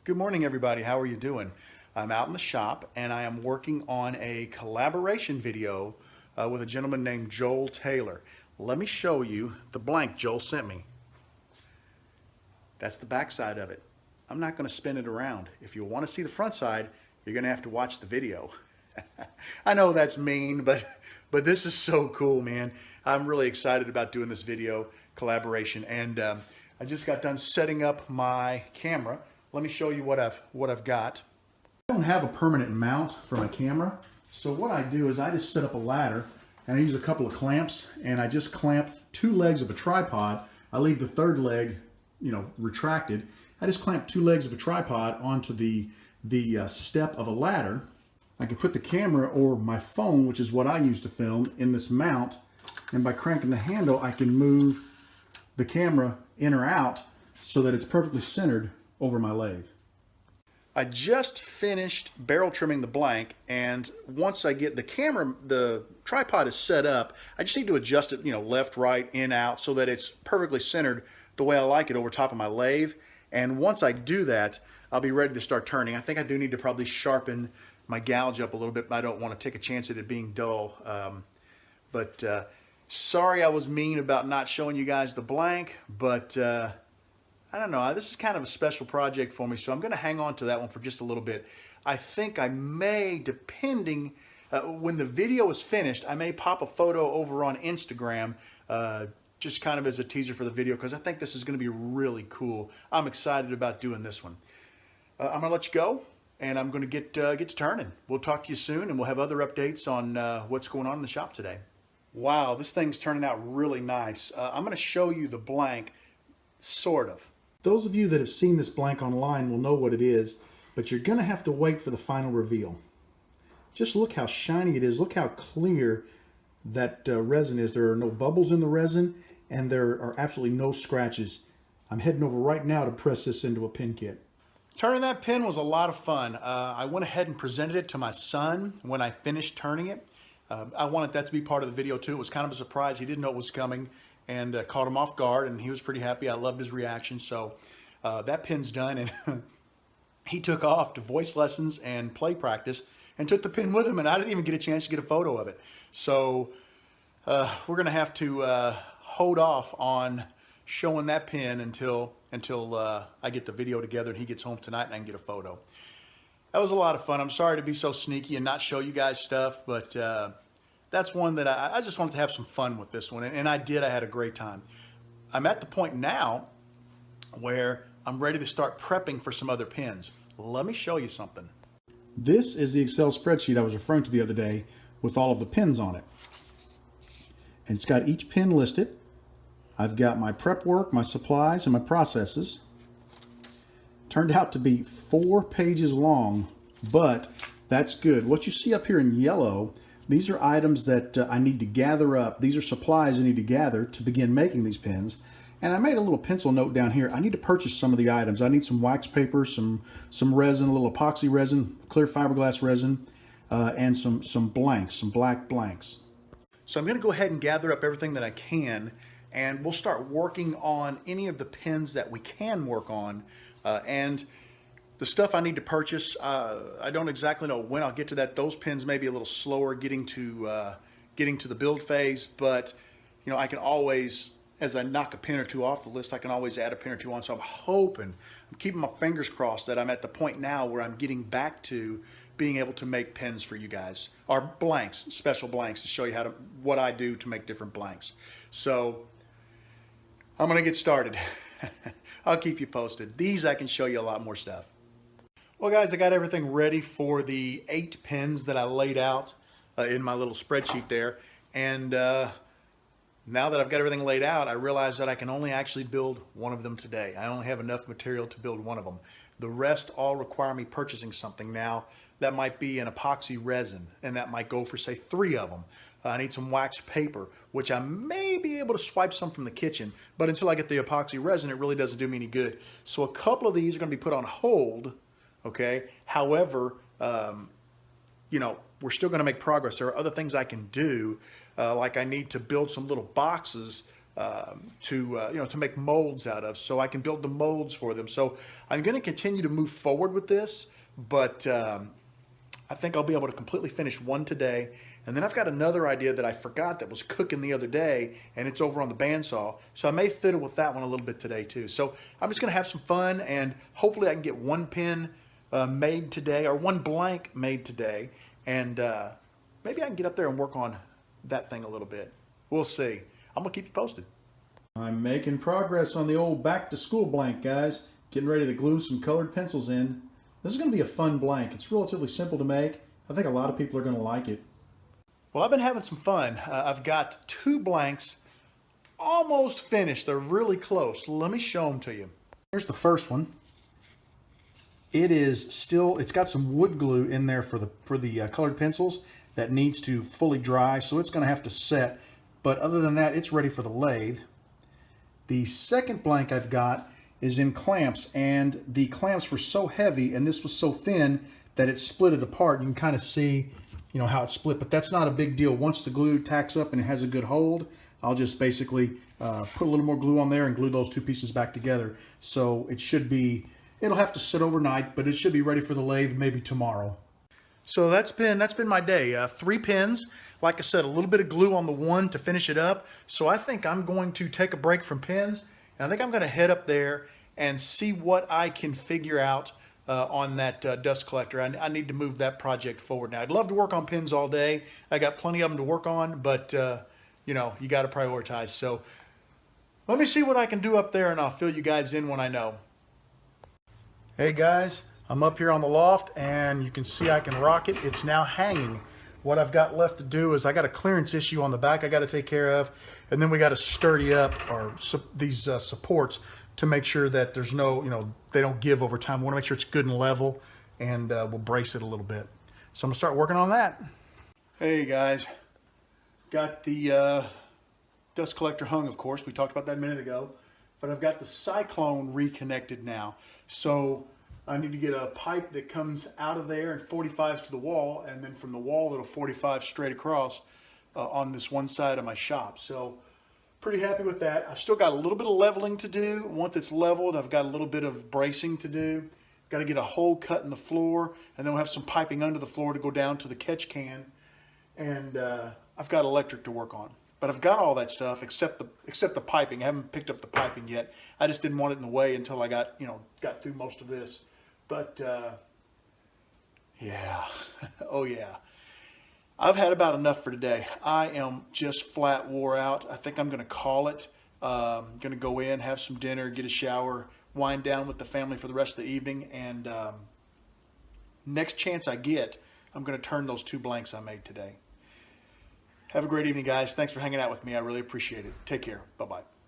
Good morning, everybody. How are you doing? I'm out in the shop and I am working on a collaboration video with a gentleman named Joel Taylor. Let me show you the blank Joel sent me. That's the back side of it. I'm not going to spin it around. If you want to see the front side, you're going to have to watch the video. I know that's mean, but this is so cool, man. I'm really excited about doing this video collaboration, and I just got done setting up my camera. Let me show you what I've got. I don't have a permanent mount for my camera, so what I do is I just set up a ladder and I use a couple of clamps, and I just clamp two legs of a tripod. I leave the third leg, retracted. I just clamp two legs of a tripod onto the step of a ladder. I can put the camera or my phone, which is what I use to film, in this mount, and by cranking the handle I can move the camera in or out so that it's perfectly centered over my lathe. I just finished barrel trimming the blank, and once I get the tripod is set up, I just need to adjust it, left, right, in, out, so that it's perfectly centered the way I like it over top of my lathe. And once I do that, I'll be ready to start turning. I think I do need to probably sharpen my gouge up a little bit, but I don't want to take a chance at it being dull. Sorry I was mean about not showing you guys the blank, but I don't know. This is kind of a special project for me, so I'm going to hang on to that one for just a little bit. I think I may, depending, when the video is finished, I may pop a photo over on Instagram, just kind of as a teaser for the video, because I think this is going to be really cool. I'm excited about doing this one. I'm going to let you go, and I'm going to get to turning. We'll talk to you soon, and we'll have other updates on what's going on in the shop today. Wow, this thing's turning out really nice. I'm going to show you the blank, sort of. Those of you that have seen this blank online will know what it is, but you're going to have to wait for the final reveal. Just look how shiny it is. Look how clear that resin is. There are no bubbles in the resin, and there are absolutely no scratches. I'm heading over right now to press this into a pin kit. Turning that pin was a lot of fun. I went ahead and presented it to my son when I finished turning it. I wanted that to be part of the video too. It was kind of a surprise. He didn't know it was coming, and caught him off guard, and he was pretty happy. I loved his reaction. So that pin's done, and he took off to voice lessons and play practice and took the pin with him, and I didn't even get a chance to get a photo of it. So we're gonna have to hold off on showing that pin until I get the video together and he gets home tonight and I can get a photo. That was a lot of fun. I'm sorry to be so sneaky and not show you guys stuff, but that's one that I just wanted to have some fun with this one, and I did. I had a great time. I'm at the point now where I'm ready to start prepping for some other pins. Let me show you something. This is the Excel spreadsheet I was referring to the other day with all of the pins on it. And it's got each pin listed. I've got my prep work, my supplies, and my processes. Turned out to be 4 pages long, but that's good. What you see up here in yellow, these are items that I need to gather up. These are supplies I need to gather to begin making these pins. And I made a little pencil note down here. I need to purchase some of the items. I need some wax paper, some resin, a little epoxy resin, clear fiberglass resin, and some blanks, some black blanks. So I'm going to go ahead and gather up everything that I can, and we'll start working on any of the pins that we can work on. And the stuff I need to purchase, I don't exactly know when I'll get to that. Those pins may be a little slower getting to the build phase, but I can always, as I knock a pin or two off the list, I can always add a pin or two on. So I'm keeping my fingers crossed that I'm at the point now where I'm getting back to being able to make pins for you guys, or blanks, special blanks, to show you what I do to make different blanks. So I'm gonna get started. I'll keep you posted. These I can show you a lot more stuff. Well guys, I got everything ready for the 8 pins that I laid out in my little spreadsheet there. And now that I've got everything laid out, I realize that I can only actually build one of them today. I only have enough material to build one of them. The rest all require me purchasing something. Now, that might be an epoxy resin, and that might go for, say, 3 of them. I need some wax paper, which I may be able to swipe some from the kitchen, but until I get the epoxy resin, it really doesn't do me any good. So a couple of these are going to be put on hold, okay? However, we're still going to make progress. There are other things I can do, like I need to build some little boxes to make molds out of, so I can build the molds for them. So I'm going to continue to move forward with this, but I think I'll be able to completely finish one today. And then I've got another idea that I forgot that was cooking the other day, and it's over on the bandsaw. So I may fiddle with that one a little bit today too. So I'm just going to have some fun, and hopefully I can get one pin made today, or one blank made today. And maybe I can get up there and work on that thing a little bit. We'll see. I'm going to keep you posted. I'm making progress on the old back to school blank, guys. Getting ready to glue some colored pencils in. This is going to be a fun blank. It's relatively simple to make. I think a lot of people are going to like it. Well, I've been having some fun. I've got 2 blanks almost finished. They're really close. Let me show them to you. Here's the first one. It's got some wood glue in there for the colored pencils that needs to fully dry, so it's going to have to set. But other than that, it's ready for the lathe. The second blank I've got is in clamps, and the clamps were so heavy and this was so thin that it split it apart. You can kind of see, how it split, but that's not a big deal. Once the glue tacks up and it has a good hold, I'll just basically put a little more glue on there and glue those 2 pieces back together. So it'll have to sit overnight, but it should be ready for the lathe maybe tomorrow. So that's been my day. 3 pins. Like I said, a little bit of glue on the one to finish it up. So I think I'm going to take a break from pins, and I think I'm going to head up there and see what I can figure out on that dust collector. I need to move that project forward now. I'd love to work on pins all day. I got plenty of them to work on, but you got to prioritize. So let me see what I can do up there, and I'll fill you guys in when I know. Hey guys, I'm up here on the loft, and you can see I can rock it. It's now hanging. What I've got left to do is I got a clearance issue on the back I got to take care of, and then we got to sturdy up these supports to make sure that there's no, they don't give over time. We want to make sure it's good and level, and we'll brace it a little bit. So I'm gonna start working on that. Hey guys, got the dust collector hung, of course. We talked about that a minute ago, but I've got the cyclone reconnected now. So I need to get a pipe that comes out of there and 45s to the wall, and then from the wall it'll 45 straight across on this one side of my shop. So pretty happy with that. I've still got a little bit of leveling to do. Once it's leveled, I've got a little bit of bracing to do. Got to get a hole cut in the floor, and then we'll have some piping under the floor to go down to the catch can. And I've got electric to work on. But I've got all that stuff except the piping. I haven't picked up the piping yet. I just didn't want it in the way until I got through most of this. But yeah, oh yeah. I've had about enough for today. I am just flat wore out. I think I'm going to call it. I'm going to go in, have some dinner, get a shower, wind down with the family for the rest of the evening, and next chance I get, I'm going to turn those 2 blanks I made today. Have a great evening, guys. Thanks for hanging out with me. I really appreciate it. Take care. Bye-bye.